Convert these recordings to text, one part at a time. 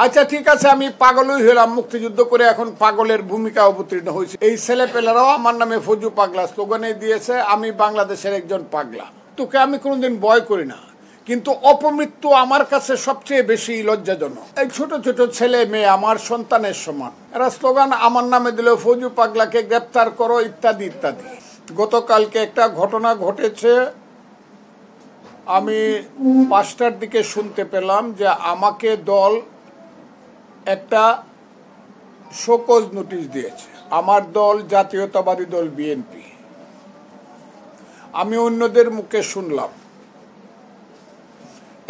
আচ্ছা ঠিক আছে, আমি পাগলই হলাম, মুক্তিযুদ্ধ করে এখন পাগলের ভূমিকা অবতীর্ণ হয়েছে। এই ছেলেপেলেরাও আমার নামে ফজু পাগলা স্লোগানে দিয়েছে, আমি বাংলাদেশের একজন পাগলা। তোকে আমি কোনোদিন ভয় করি না, কিন্তু অপমৃত্যু আমার কাছে সবচেয়ে বেশি লজ্জাজনক। এই ছোট ছোট ছেলে মেয়ে আমার সন্তানের সমান, এরা স্লোগান আমার নামে দিল, ফজু পাগলাকে গ্রেপ্তার করো ইত্যাদি ইত্যাদি। গতকালকে একটা ঘটনা ঘটেছে, আমি 5টার দিকে শুনতে পেলাম যে আমাকে দল একটা শোকজ নোটিশ দিয়েছে। আমার দল জাতীয়তাবাদী দল বিএনপি। আমি অন্যদের মুখে শুনলাম,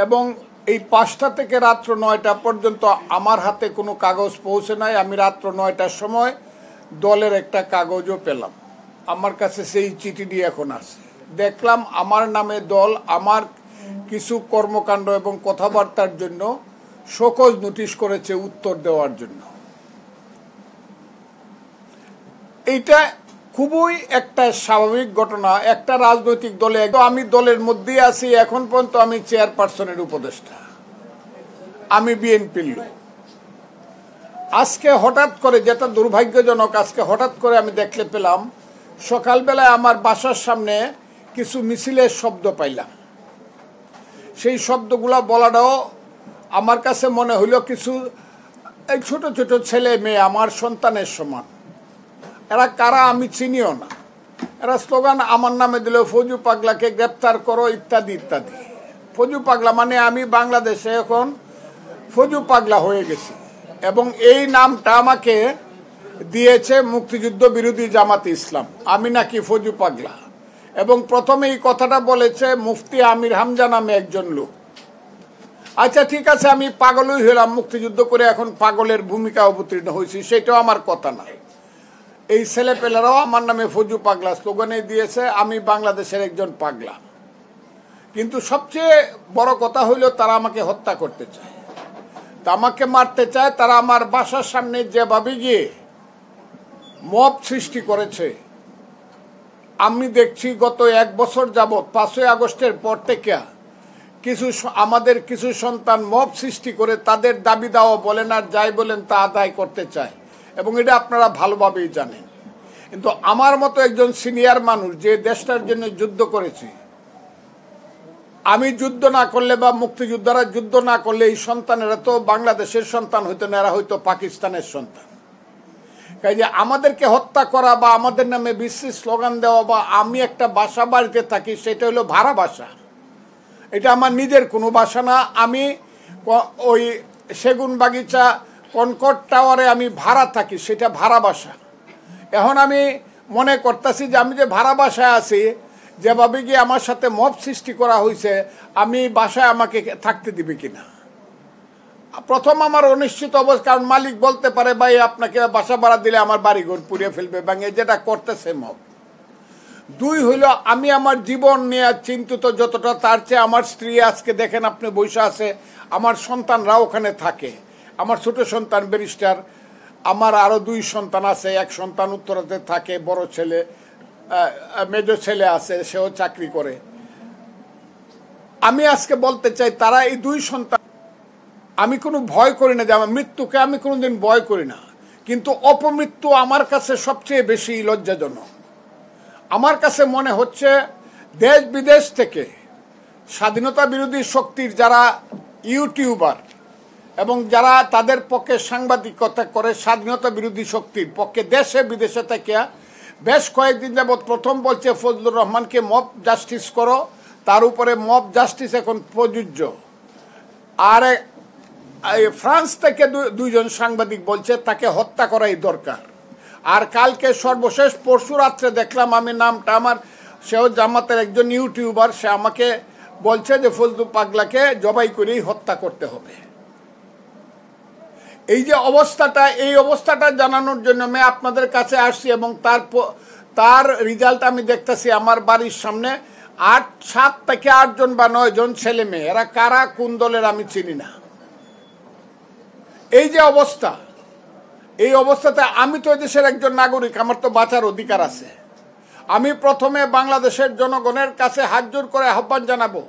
এবং এই 5টা থেকে রাত্র 9টা পর্যন্ত আমার হাতে কোনো কাগজ পৌঁছে নাই। আমি রাত্র 9টার সময় দলের একটা কাগজও পেলাম, আমার কাছে সেই চিঠিটি এখন আছে। দেখলাম আমার নামে দল আমার কিছু কর্মকাণ্ড এবং কথাবার্তার জন্য শোকজ নোটিশ করেছে উত্তর দেওয়ার জন্য। এইটা খুবই একটা স্বাভাবিক ঘটনা। একটা রাজনৈতিক দলে, আমি দলের মধ্যেই আছি, এখন পর্যন্ত আমি চেয়ারপারসনের উপদেষ্টা, আমি বিএনপির লোক। আজকে হঠাৎ করে, যেটা দুর্ভাগ্যজনক, আজকে হঠাৎ করে আমি দেখতে পেলাম সকালবেলায় আমার বাসার সামনে কিছু মিছিলের শব্দ পাইলাম। সেই শব্দগুলা বলাটাও আমার কাছে মনে হইল কিছু এই ছোট ছোট ছেলে মেয়ে আমার সন্তানের সমান। এরা কারা আমি চিনিও না। এরা স্লোগান আমার নামে দিল, ফজু পাগলাকে গ্রেপ্তার করো ইত্যাদি ইত্যাদি। ফজু পাগলা মানে আমি বাংলাদেশে এখন ফজু পাগলা হয়ে গেছি, এবং এই নামটা আমাকে দিয়েছে মুক্তিযুদ্ধ বিরোধী জামাতে ইসলাম, আমি নাকি ফজু পাগলা। এবং প্রথমে এই কথাটা বলেছে মুফতি আমির হামজা নামে একজন লোক। আচ্ছা ঠিক আছে, আমি পাগলই হলাম, মুক্তিযুদ্ধ করে এখন পাগলের ভূমিকা অবতীর্ণ হয়েছি, সেটাও আমার কথা না। এই ছেলেপেলেরাও আমার নামে ফজু পাগলা স্লোগানে দিয়েছে, আমি বাংলাদেশের একজন পাগলা। কিন্তু সবচেয়ে বড় কথা হইল তারা আমাকে হত্যা করতে চায়, তা আমাকে মারতে চায়। তারা আমার বাসার সামনে যেভাবে গিয়ে মব সৃষ্টি করেছে, আমি দেখছি গত 1 বছর যাবৎ 5ই আগস্টের পর থেকে আমাদের কিছু সন্তান মব সৃষ্টি করে তাদের দাবি দাওয়া বলেন আর যাই বলেন তা আদায় করতে চায়, এবং এটা আপনারা ভালোভাবেই জানেন। কিন্তু আমার মতো একজন সিনিয়র মানুষ, যে দেশটার জন্য যুদ্ধ করেছি, আমি যুদ্ধ না করলে বা মুক্তিযোদ্ধারা যুদ্ধ না করলে এই সন্তানেরা তো বাংলাদেশের সন্তান হইতো না, এরা হয়তো পাকিস্তানের সন্তান। কাজে আমাদেরকে হত্যা করা বা আমাদের নামে বিশ্রী স্লোগান দেওয়া, বা আমি একটা বাসা বাড়িতে থাকি, সেটা হলো ভাড়া বাসা, এটা আমার নিজের কোনো বাসা না। আমি ওই সেগুন বাগিচা কনকর্ড টাওয়ারে আমি ভাড়া থাকি, সেটা ভাড়া বাসা। এখন আমি মনে করতেছি যে আমি যে ভাড়া বাসায় আছি, যেভাবে গিয়ে আমার সাথে মব সৃষ্টি করা হয়েছে, আমি বাসায় আমাকে থাকতে দিবে কিনা। প্রথম আমার অনিশ্চিত অবস্থা, কারণ মালিক বলতে পারে ভাই আপনাকে বাসা ভাড়া দিলে আমার বাড়িঘর পুড়িয়ে ফেলবে ভাঙে, যেটা করতেছে মব। 2 হইল আমি আমার জীবন নিয়ে চিন্তিত যতটা, তার চেয়ে আমার স্ত্রী আজকে দেখেন আপনি বসে আছে, আমার সন্তানরা ওখানে থাকে। আমার ছোট সন্তান ব্যারিস্টার, আমার আরো 2 সন্তান আছে। এক সন্তান উত্তরাতে থাকে, বড় ছেলে, মেজো ছেলে আছে, সেও চাকরি করে। আমি আজকে বলতে চাই তারা এই 2 সন্তান, আমি কোনো ভয় করি না, যে আমার মৃত্যুকে আমি কোনোদিন ভয় করি না, কিন্তু অপমৃত্যু আমার কাছে সবচেয়ে বেশি লজ্জাজনক। আমার কাছে মনে হচ্ছে দেশ বিদেশ থেকে স্বাধীনতা বিরোধী শক্তির যারা ইউটিউবার এবং যারা তাদের পক্ষে সাংবাদিকতা করে, স্বাধীনতা বিরোধী শক্তির পক্ষে দেশে বিদেশে থেকে বেশ কয়েকদিন যাবৎ প্রথম বলছে ফজলুর রহমানকে মব জাস্টিস করো, তার উপরে মব জাস্টিস এখন প্রযোজ্য। আর ফ্রান্স থেকে 2 জন সাংবাদিক বলছে তাকে হত্যা করাই দরকার। আর কালকে সর্বশেষ পরশু রাত্রে দেখলাম, আমি নামটা আমার, সেও জামাতের একজন ইউটিউবার, সে আমাকে বলছে যে ফজলু পাগলাকে জবাই করেই হত্যা করতে হবে। এই যে অবস্থাটা, এই অবস্থাটা জানানোর জন্য আমি আপনাদের কাছে আসছি, এবং তার রেজাল্ট আমি দেখতেছি আমার বাড়ির সামনে 7 থেকে 8 জন বা 9 জন ছেলে মেয়ে, এরা কারা কোন দলের আমি চিনি না। এই যে অবস্থা, এই অবস্থাতে আমি তো দেশের একজন নাগরিক, আমার তো বাঁচার অধিকার আছে। আমি প্রথমে বাংলাদেশের জনগণের কাছে হাত জোড় করে আহ্বান জানাবো,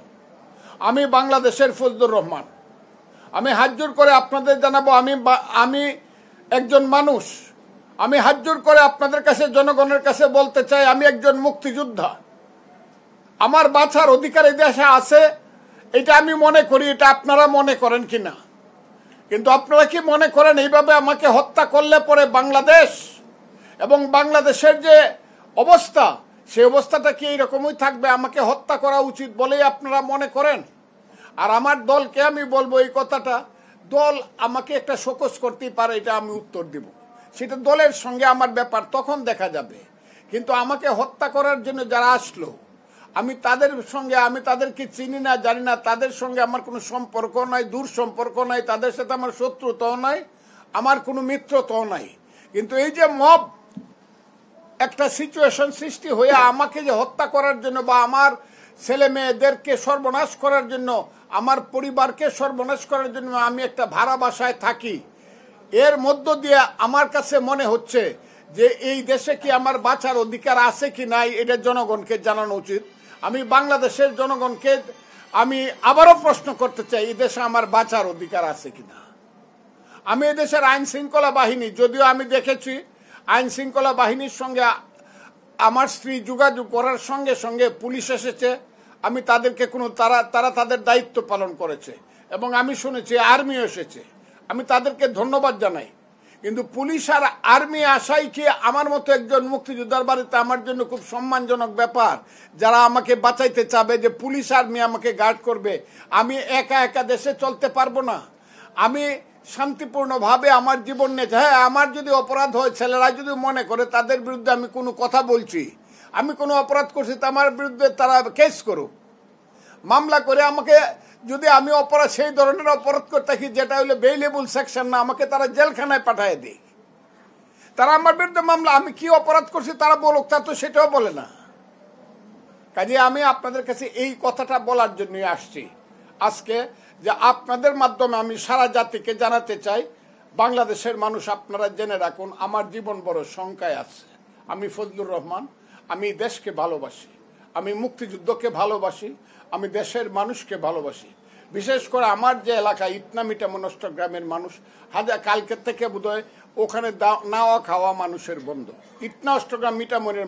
আমি বাংলাদেশের ফজলুর রহমান, আমি হাত জোর করে আপনাদের জানাবো, আমি একজন মানুষ। আমি হাত জোর করে আপনাদের কাছে, জনগণের কাছে বলতে চাই, আমি একজন মুক্তিযোদ্ধা। আমার বাঁচার অধিকার এই দেশে আছে, এটা আমি মনে করি। এটা আপনারা মনে করেন কিনা, কিন্তু আপনারা কি মনে করেন এইভাবে আমাকে হত্যা করলে পরে বাংলাদেশ এবং বাংলাদেশের যে অবস্থা, সেই অবস্থাটা কি এইরকমই থাকবে? আমাকে হত্যা করা উচিত বলেই আপনারা মনে করেন? আর আমার দলকে আমি বলবো এই কথাটা, দল আমাকে একটা শোকজ করতেই পারে, এটা আমি উত্তর দিব, সেটা দলের সঙ্গে আমার ব্যাপার, তখন দেখা যাবে। কিন্তু আমাকে হত্যা করার জন্য যারা আসলো, আমি তাদের সঙ্গে, আমি তাদেরকে চিনি না, জানি না, তাদের সঙ্গে আমার কোনো সম্পর্ক নাই, দূর সম্পর্ক নাই, তাদের সাথে আমার শত্রুতাও নাই, আমার কোনো মিত্রতাও নাই। কিন্তু এই যে মব একটা সিচুয়েশন সৃষ্টি হয়ে আমাকে যে হত্যা করার জন্য বা আমার ছেলে মেয়েদেরকে সর্বনাশ করার জন্য, আমার পরিবারকে সর্বনাশ করার জন্য আমি একটা ভাড়া বাসায় থাকি, এর মধ্য দিয়ে আমার কাছে মনে হচ্ছে যে এই দেশে কি আমার বাঁচার অধিকার আছে কি নাই, এটা জনগণকে জানানো উচিত। আমি বাংলাদেশের জনগণকে আমি আবারও প্রশ্ন করতে চাই, এই দেশে আমার বাঁচার অধিকার আছে কিনা। আমি এদেশের আইন শৃঙ্খলা বাহিনী, যদিও আমি দেখেছি আইন শৃঙ্খলা বাহিনীর সঙ্গে আমার স্ত্রী যোগাযোগ করার সঙ্গে সঙ্গে পুলিশ এসেছে, আমি তাদেরকে তারা তাদের দায়িত্ব পালন করেছে, এবং আমি শুনেছি আর্মিও এসেছে, আমি তাদেরকে ধন্যবাদ জানাই। কিন্তু পুলিশ আর আর্মি আসাই কি আমার মতো একজন মুক্তিযোদ্ধার বাড়িতে আমার জন্য খুব সম্মানজনক ব্যাপার? যারা আমাকে বাঁচাইতে চাবে, যে পুলিশ আর্মি আমাকে গার্ড করবে, আমি একা একা দেশে চলতে পারবো না। আমি শান্তিপূর্ণভাবে আমার জীবন নিয়ে, হ্যাঁ আমার যদি অপরাধ হয়, ছেলেরা যদি মনে করে তাদের বিরুদ্ধে আমি কোনো কথা বলছি, আমি কোনো অপরাধ করছি, তা আমার বিরুদ্ধে তারা কেস করুক, মামলা করে আমাকে, যদি আমি অপরাধ সেই ধরনের অপরাধ করে থাকি যেটা হলো বেইলেবল সেকশন না, আমাকে তারা জেলখানায় পাঠিয়ে দেয়। তারা আমার বিরুদ্ধে মামলা, আমি কি অপরাধ করছি তারা বলুক, তা তো সেটাও বলে না। কাজে আমি আপনাদের কাছে এই কথাটা বলার জন্যই আসছি আজকে, যে আপনাদের মাধ্যমে আমি সারা জাতিকে জানাতে চাই, বাংলাদেশের মানুষ আপনারা জেনে রাখুন, আমার জীবন বড় শঙ্কায় আছে। আমি ফজলুর রহমান, আমি দেশকে ভালোবাসি, আমি মুক্তিযুদ্ধকে ভালোবাসি, আমি দেশের মানুষকে ভালোবাসি। বিশেষ করে আমার যে এলাকা ইটনা মিটামন অষ্টগ্রামের মানুষ, কালকের থেকে বোধহয় ওখানে নাওয়া খাওয়া মানুষের বন্ধ। ইটনা অষ্টগ্রাম মিটামনের